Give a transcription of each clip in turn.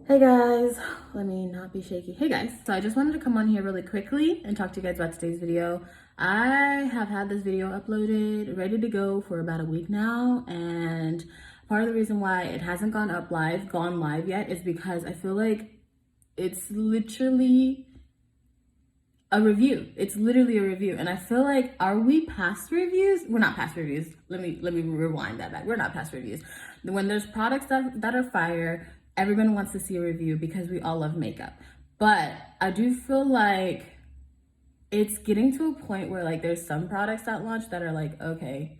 Hey guys, let me not be shaky. Hey guys, so I just wanted to come on here really quickly and talk to you guys about today's video. I have had this video uploaded, ready to go for about a week now, and part of the reason why it hasn't gone live yet is because I feel like it's literally a review. It's literally a review, and I feel like, are we past reviews? We're not past reviews. Let me rewind that back. We're not past reviews. When there's products that are fire, everyone wants to see a review because we all love makeup. But I do feel like it's getting to a point where like there's some products that launch that are like, okay,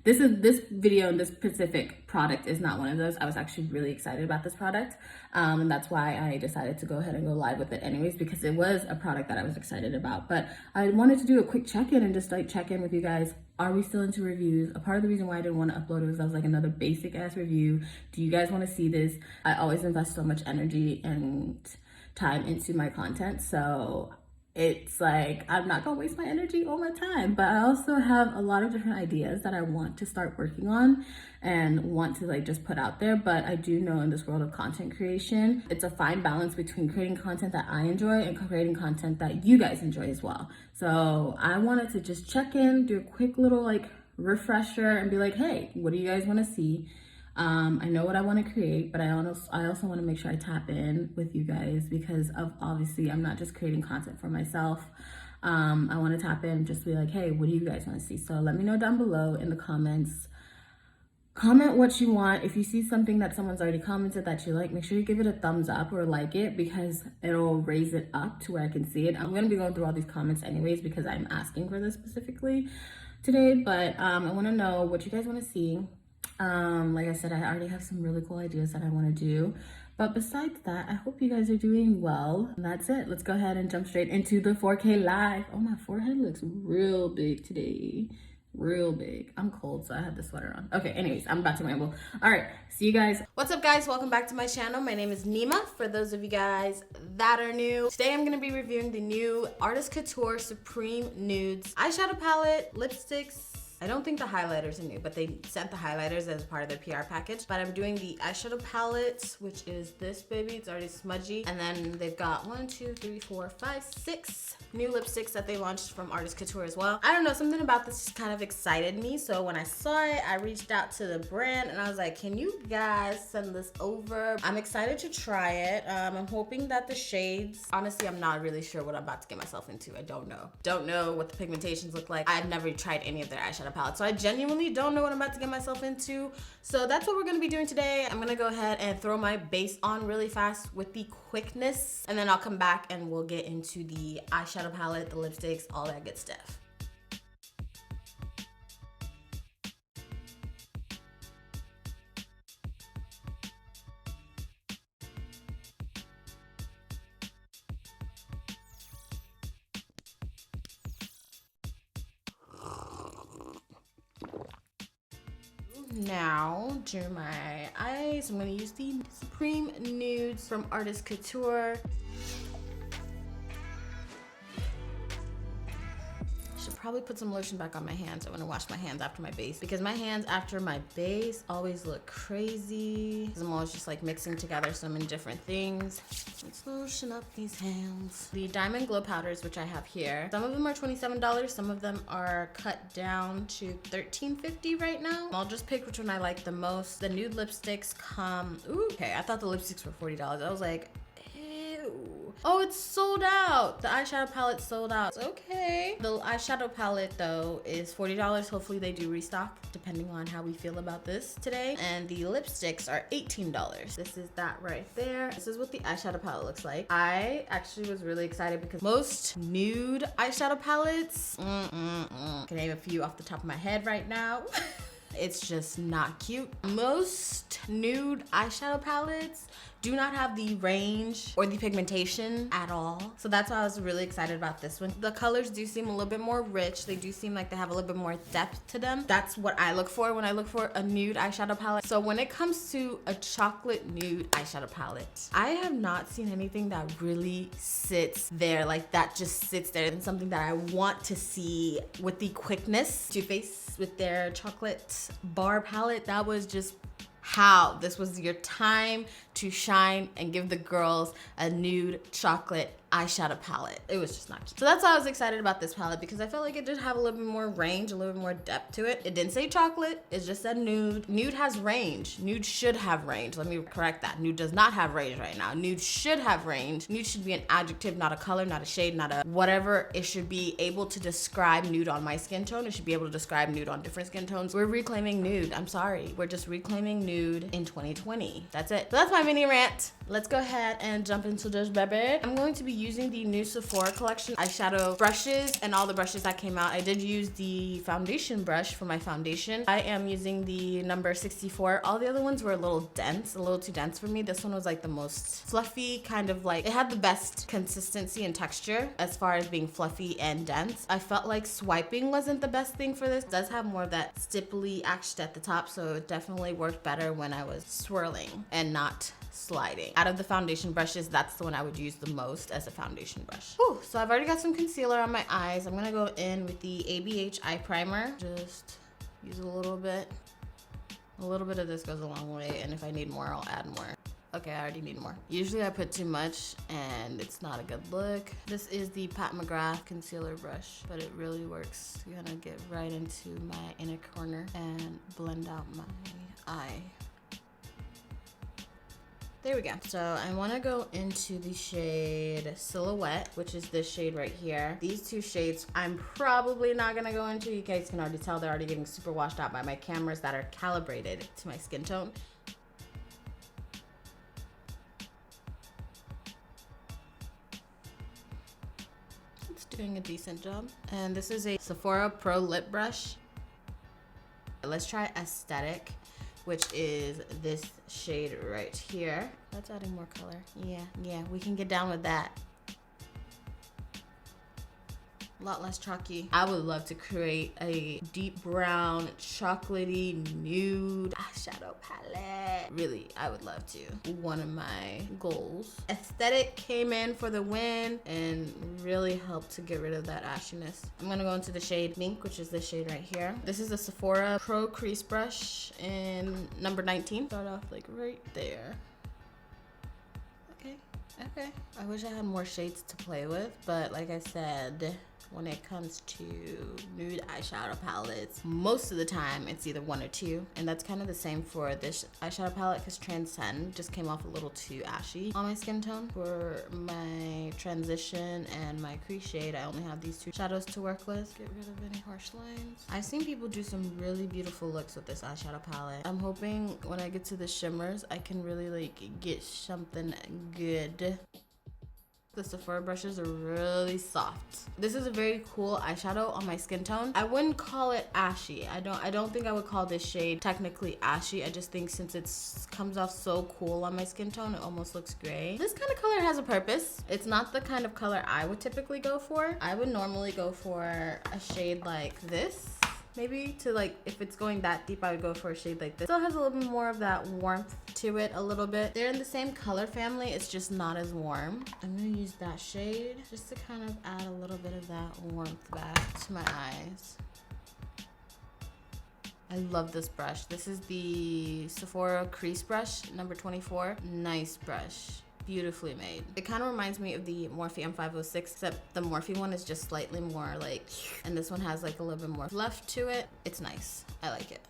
this video and this specific product is not one of those. I was actually really excited about this product, and that's why I decided to go ahead and go live with it anyways, because it was a product that I was excited about. But I wanted to do a quick check-in and just like check in with you guys. Are we still into reviews? A part of the reason why I didn't want to upload it was I was like, another basic ass review. Do you guys want to see this? I always invest so much energy and time into my content, so it's like I'm not gonna waste my energy all my time. But I also have a lot of different ideas that I want to start working on and want to like just put out there. But I do know in this world of content creation, it's a fine balance between creating content that I enjoy and creating content that you guys enjoy as well. So I wanted to just check in, do a quick little like refresher and be like, hey, what do you guys want to see? I know what I want to create, but I also want to make sure I tap in with you guys, because of obviously I'm not just creating content for myself. I want to tap in, just be like, hey, what do you guys want to see? So let me know down below in the comments. Comment what you want. If you see something that someone's already commented that you like, make sure you give it a thumbs up or like it, because it'll raise it up to where I can see it. I'm going to be going through all these comments anyways because I'm asking for this specifically today, but I want to know what you guys want to see. Like I said, I already have some really cool ideas that I want to do. But besides that, I hope you guys are doing well. And that's it. Let's go ahead and jump straight into the 4K live. Oh, my forehead looks real big today. Real big. I'm cold, so I have the sweater on. Okay, anyways, I'm about to ramble. All right, see you guys. What's up, guys? Welcome back to my channel. My name is Nyma, for those of you guys that are new. Today, I'm going to be reviewing the new Artist Couture Supreme Nudes eyeshadow palette, lipsticks. I don't think the highlighters are new, but they sent the highlighters as part of their PR package. But I'm doing the eyeshadow palette, which is this baby. It's already smudgy. And then they've got 6 new lipsticks that they launched from Artist Couture as well. I don't know, something about this just kind of excited me. So when I saw it, I reached out to the brand and I was like, can you guys send this over? I'm excited to try it. I'm hoping that the shades, honestly, I'm not really sure what I'm about to get myself into. I don't know. Don't know what the pigmentations look like. I've never tried any of their eyeshadow palette, so I genuinely don't know what I'm about to get myself into. So that's what we're gonna be doing today. I'm gonna go ahead and throw my base on really fast with the quickness, and then I'll come back and we'll get into the eyeshadow palette, the lipsticks, all that good stuff. Now, do my eyes. I'm gonna use the Supreme Nudes from Artist Couture. Should probably put some lotion back on my hands. I want to wash my hands after my base, because my hands after my base always look crazy. I'm always just like mixing together so many different things. Let's lotion up these hands. The Diamond Glow powders, which I have here, some of them are $27, some of them are cut down to $13.50 right now. I'll just pick which one I like the most. The nude lipsticks come, ooh, okay, I thought the lipsticks were $40. I was like, oh, it's sold out. The eyeshadow palette sold out. It's okay. The eyeshadow palette though is $40. Hopefully they do restock depending on how we feel about this today. And the lipsticks are $18. This is that right there. This is what the eyeshadow palette looks like. I actually was really excited because most nude eyeshadow palettes, can name a few off the top of my head right now. It's just not cute. Most nude eyeshadow palettes do not have the range or the pigmentation at all. So that's why I was really excited about this one. The colors do seem a little bit more rich. They do seem like they have a little bit more depth to them. That's what I look for when I look for a nude eyeshadow palette. So when it comes to a chocolate nude eyeshadow palette, I have not seen anything that really sits there, like that just sits there, and something that I want to see with the quickness. Too Faced with their chocolate bar palette, that was just how this was your time to shine and give the girls a nude chocolate eyeshadow palette. It was just not cute. So that's why I was excited about this palette, because I felt like it did have a little bit more range, a little bit more depth to it. It didn't say chocolate, it just said nude. Nude has range. Nude should have range. Let me correct that. Nude does not have range right now. Nude should have range. Nude should be an adjective, not a color, not a shade, not a whatever. It should be able to describe nude on my skin tone. It should be able to describe nude on different skin tones. We're reclaiming nude. I'm sorry. We're just reclaiming nude in 2020. That's it. So that's my mini rant. Let's go ahead and jump into this baby. I'm going to be using the new Sephora collection eyeshadow brushes and all the brushes that came out. I did use the foundation brush for my foundation. I am using the number 64. All the other ones were a little dense, a little too dense for me. This one was like the most fluffy, kind of like, it had the best consistency and texture as far as being fluffy and dense. I felt like swiping wasn't the best thing for this. It does have more of that stipply action at the top, so it definitely worked better when I was swirling and not sliding. Out of the foundation brushes, that's the one I would use the most as a foundation brush. Whew, so I've already got some concealer on my eyes. I'm gonna go in with the ABH eye primer. Just use a little bit. A little bit of this goes a long way, and if I need more, I'll add more. Okay, I already need more. Usually I put too much and it's not a good look. This is the Pat McGrath concealer brush, but it really works. You're gonna get right into my inner corner and blend out my eye. There we go. So I want to go into the shade Silhouette, which is this shade right here. These two shades I'm probably not going to go into. You guys can already tell they're already getting super washed out by my cameras that are calibrated to my skin tone. It's doing a decent job. And this is a Sephora Pro Lip Brush. Let's try Aesthetic, which is this shade right here. That's adding more color. Yeah, we can get down with that. A lot less chalky. I would love to create a deep brown, chocolatey, nude eyeshadow palette. Really, I would love to. One of my goals. Aesthetic came in for the win and really helped to get rid of that ashiness. I'm gonna go into the shade Mink, which is this shade right here. This is a Sephora Pro Crease Brush in number 19. Start off like right there. Okay. I wish I had more shades to play with, but like I said, when it comes to nude eyeshadow palettes, most of the time it's either one or two, and that's kind of the same for this eyeshadow palette because Transcend just came off a little too ashy on my skin tone. For my transition and my crease shade, I only have these two shadows to work with. Get rid of any harsh lines. I've seen people do some really beautiful looks with this eyeshadow palette. I'm hoping when I get to the shimmers, I can really like get something good. The Sephora brushes are really soft. This is a very cool eyeshadow on my skin tone. I wouldn't call it ashy. I don't think I would call this shade technically ashy. I just think since it comes off so cool on my skin tone, it almost looks gray. This kind of color has a purpose. It's not the kind of color I would typically go for. I would normally go for a shade like this. Maybe to like, if it's going that deep, I would go for a shade like this. Still has a little bit more of that warmth to it a little bit. They're in the same color family, it's just not as warm. I'm gonna use that shade just to kind of add a little bit of that warmth back to my eyes. I love this brush. This is the Sephora Crease Brush, number 24. Nice brush. Beautifully made. It kind of reminds me of the Morphe M506, except the Morphe one is just slightly more like, and this one has like a little bit more fluff to it. It's nice. I like it.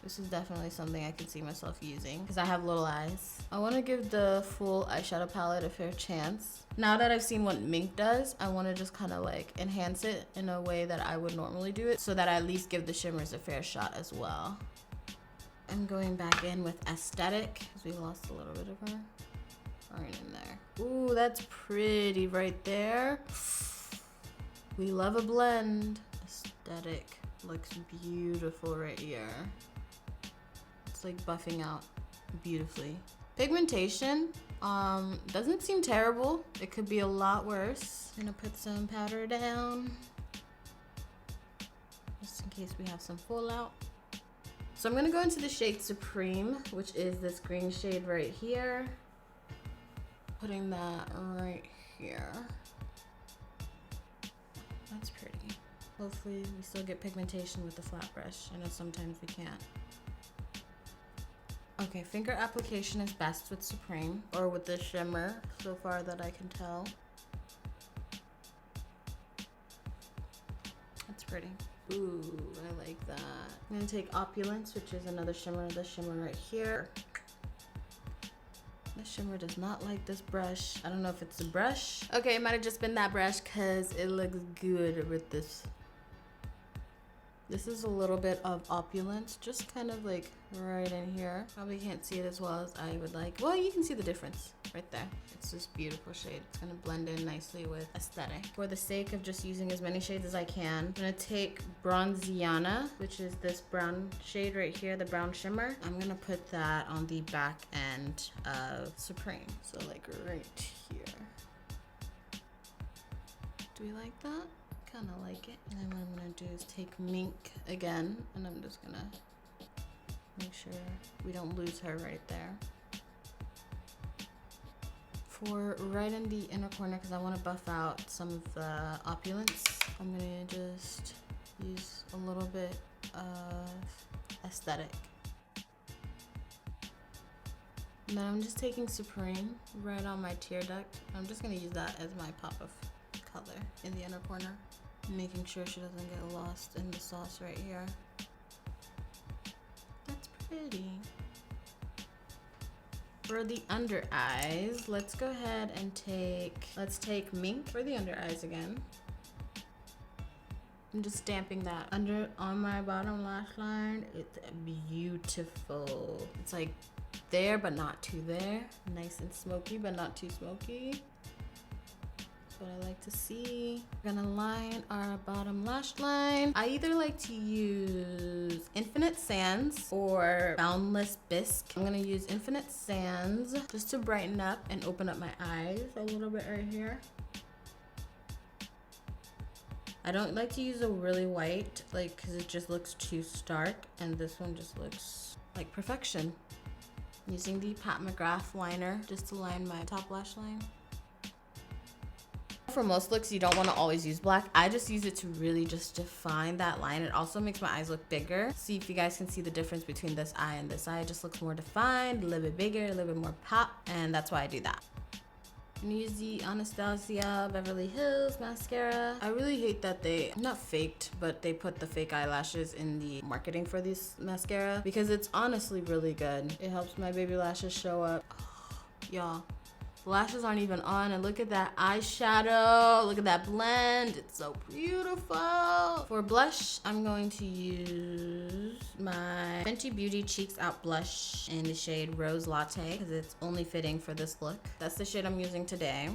This is definitely something I can see myself using because I have little eyes. I want to give the full eyeshadow palette a fair chance. Now that I've seen what Mink does, I want to just kind of like enhance it in a way that I would normally do it so that I at least give the shimmers a fair shot as well. I'm going back in with Aesthetic because we lost a little bit of her. Right in there. Ooh, that's pretty right there. We love a blend. Aesthetic looks beautiful right here. It's like buffing out beautifully. Pigmentation doesn't seem terrible. It could be a lot worse. I'm gonna put some powder down just in case we have some fallout. So I'm gonna go into the shade Supreme, which is this green shade right here. Putting that right here. That's pretty. Hopefully we still get pigmentation with the flat brush. I know sometimes we can't. Okay, finger application is best with Supreme or with the shimmer so far that I can tell. That's pretty. Ooh, I like that. I'm gonna take Opulence, which is another shimmer, this shimmer right here. This shimmer does not like this brush. I don't know if it's the brush. Okay, it might have just been that brush because it looks good with this. This is a little bit of Opulence, just kind of like right in here. Probably can't see it as well as I would like. Well, you can see the difference right there. It's this beautiful shade. It's gonna blend in nicely with Aesthetic. For the sake of just using as many shades as I can, I'm gonna take Bronziana, which is this brown shade right here, the brown shimmer. I'm gonna put that on the back end of Supreme. So like right here. Do we like that? Kind of like it. And then what I'm gonna do is take Mink again, and I'm just gonna make sure we don't lose her right there. For right in the inner corner, because I want to buff out some of the Opulence, I'm gonna just use a little bit of Aesthetic. And then I'm just taking Supreme right on my tear duct. I'm just gonna use that as my pop of color in the inner corner. Making sure she doesn't get lost in the sauce right here. That's pretty. For the under eyes, let's go ahead and let's take Mink for the under eyes again. I'm just stamping that under on my bottom lash line. It's beautiful. It's like there, but not too there. Nice and smoky, but not too smoky. What I like to see. We're gonna line our bottom lash line. I either like to use Infinite Sands or Boundless Bisque. I'm gonna use Infinite Sands just to brighten up and open up my eyes a little bit right here. I don't like to use a really white, like, because it just looks too stark, and this one just looks like perfection. Using the Pat McGrath liner just to line my top lash line. For most looks, you don't want to always use black. I just use it to really just define that line. It also makes my eyes look bigger. See if you guys can see the difference between this eye and this eye. It just looks more defined, a little bit bigger, a little bit more pop, and that's why I do that. I'm gonna use the Anastasia Beverly Hills mascara. I really hate that they, not faked, but they put the fake eyelashes in the marketing for this mascara because it's honestly really good. It helps my baby lashes show up. Oh, y'all. The lashes aren't even on, and look at that eyeshadow. Look at that blend. It's so beautiful. For blush, I'm going to use my Fenty Beauty Cheeks Out blush in the shade Rose Latte because it's only fitting for this look. That's the shade I'm using today.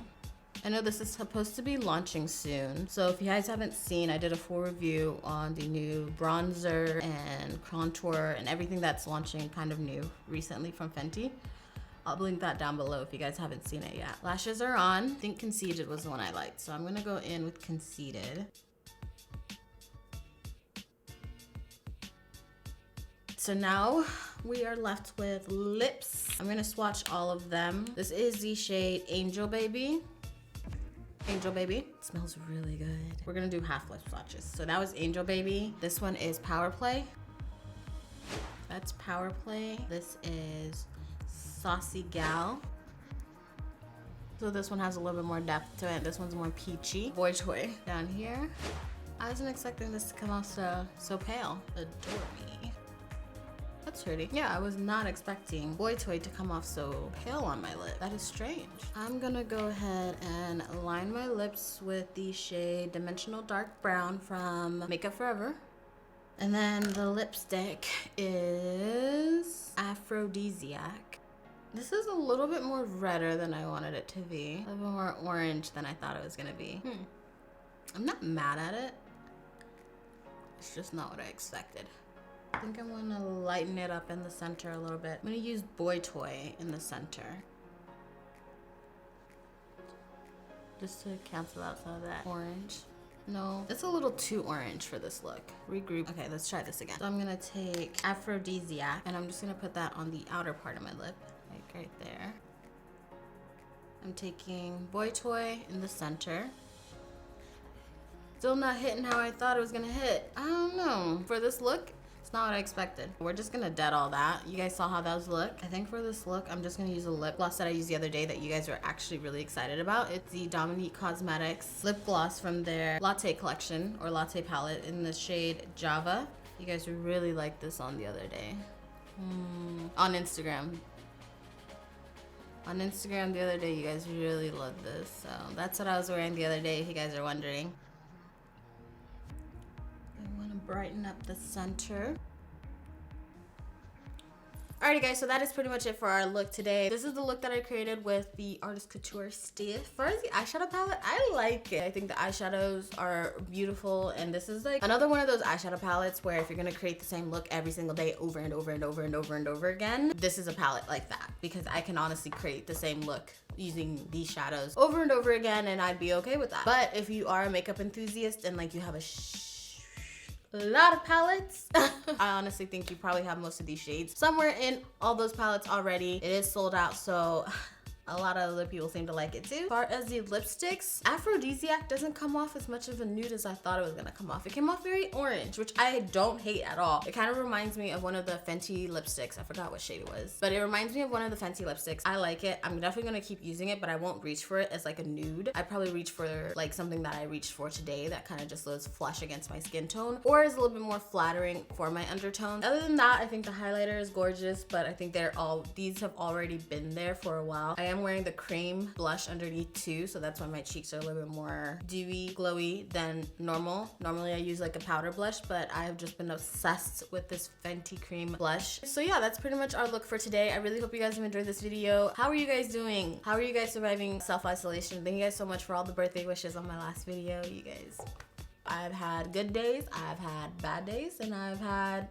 I know this is supposed to be launching soon, so if you guys haven't seen, I did a full review on the new bronzer and contour and everything that's launching kind of new recently from Fenty. I'll link that down below if you guys haven't seen it yet. Lashes are on. I think Conceited was the one I liked, so I'm gonna go in with Conceited. So now we are left with lips. I'm gonna swatch all of them. This is the shade Angel Baby. Angel Baby. It smells really good. We're gonna do half lip swatches. So that was Angel Baby. This one is Power Play. That's Power Play. This is Saucy Gal. So this one has a little bit more depth to it. This one's more peachy. Boy Toy down here. I wasn't expecting this to come out so pale. Adore Me. That's pretty. Yeah, I was not expecting Boy Toy to come off so pale on my lip. That is strange. I'm gonna go ahead and line my lips with the shade Dimensional Dark Brown from Makeup Forever. And then the lipstick is Aphrodisiac. This is a little bit more redder than I wanted it to be. A little bit more orange than I thought it was gonna be. I'm not mad at it. It's just not what I expected. I think I'm gonna lighten it up in the center a little bit. I'm gonna use Boy Toy in the center. Just to cancel out some of that orange. No, it's a little too orange for this look. Regroup. Okay, let's try this again. So I'm gonna take Aphrodisiac and I'm just gonna put that on the outer part of my lip. Like right there. I'm taking Boy Toy in the center. Still not hitting how I thought it was gonna hit. I don't know. For this look, It's not what I expected. We're just gonna dead all that. You guys saw how those look. I think for this look, I'm just gonna use a lip gloss that I used the other day that you guys were actually really excited about. It's the Dominique Cosmetics lip gloss from their Latte collection or Latte palette in the shade Java. You guys really liked this on the other day. On Instagram. On Instagram the other day, you guys really loved this. So that's what I was wearing the other day, if you guys are wondering. I want to brighten up the center. Alrighty guys, so that is pretty much it for our look today. This is the look that I created with the Artist Couture stiff. As far as the eyeshadow palette, I like it. I think the eyeshadows are beautiful, and this is like another one of those eyeshadow palettes where if you're gonna create the same look every single day over and over and over and over and over again, this is a palette like that, because I can honestly create the same look using these shadows over and over again and I'd be okay with that. But if you are a makeup enthusiast and like you have a lot of palettes, I honestly think you probably have most of these shades somewhere in all those palettes already. It is sold out, so a lot of other people seem to like it too. As far as the lipsticks, Aphrodisiac doesn't come off as much of a nude as I thought it was gonna come off. It came off very orange, which I don't hate at all. It kind of reminds me of one of the Fenty lipsticks. I forgot what shade it was, but it reminds me of one of the Fenty lipsticks. I like it. I'm definitely gonna keep using it, but I won't reach for it as like a nude. I'd probably reach for like something that I reached for today that kind of just looks flush against my skin tone, or is a little bit more flattering for my undertone. Other than that, I think the highlighter is gorgeous, but I think these have already been there for a while. I am wearing the cream blush underneath too, so that's why my cheeks are a little bit more dewy, glowy than normal. Normally I use like a powder blush, but I have just been obsessed with this Fenty cream blush. So yeah, that's pretty much our look for today. I really hope you guys have enjoyed this video. How are you guys doing? How are you guys surviving self-isolation? Thank you guys so much for all the birthday wishes on my last video, you guys. I've had good days, I've had bad days, and I've had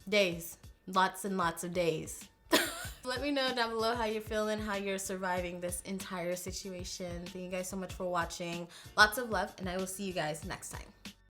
days. Lots and lots of days. Let me know down below how you're feeling, how you're surviving this entire situation. Thank you guys so much for watching. Lots of love, and I will see you guys next time.